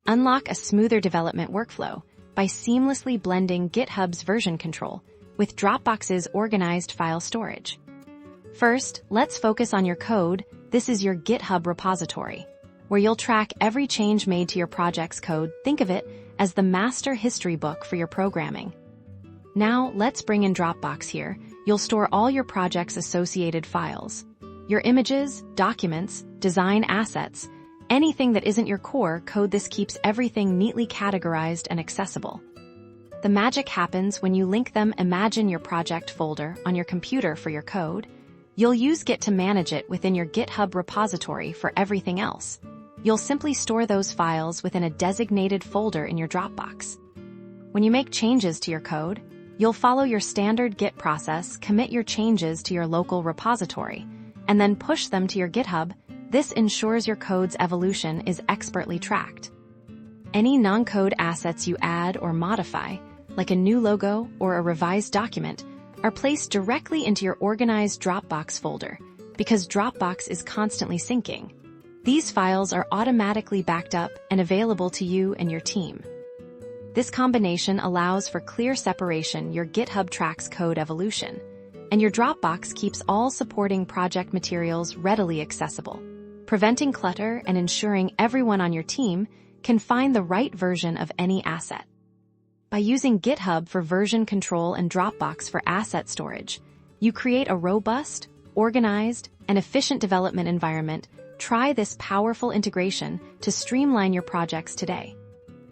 Unlock a smoother development workflow by seamlessly blending GitHub's version control with Dropbox's organized file storage. First, let's focus on your code. This is your GitHub repository, where you'll track every change made to your project's code. Think of it as the master history book for your programming. Now, let's bring in Dropbox here. You'll store all your project's associated files. Your images, documents, design assets, anything that isn't your core code. This keeps everything neatly categorized and accessible. The magic happens when you link them. Imagine your project folder on your computer for your code. You'll use Git to manage it within your GitHub repository for everything else. You'll simply store those files within a designated folder in your Dropbox. When you make changes to your code, you'll follow your standard Git process, commit your changes to your local repository, and then push them to your GitHub. This ensures your code's evolution is expertly tracked. Any non-code assets you add or modify, like a new logo or a revised document, are placed directly into your organized Dropbox folder because Dropbox is constantly syncing. These files are automatically backed up and available to you and your team. This combination allows for clear separation. Your GitHub tracks code evolution, and your Dropbox keeps all supporting project materials readily accessible, preventing clutter and ensuring everyone on your team can find the right version of any asset. By using GitHub for version control and Dropbox for asset storage, you create a robust, organized, and efficient development environment. Try this powerful integration to streamline your projects today.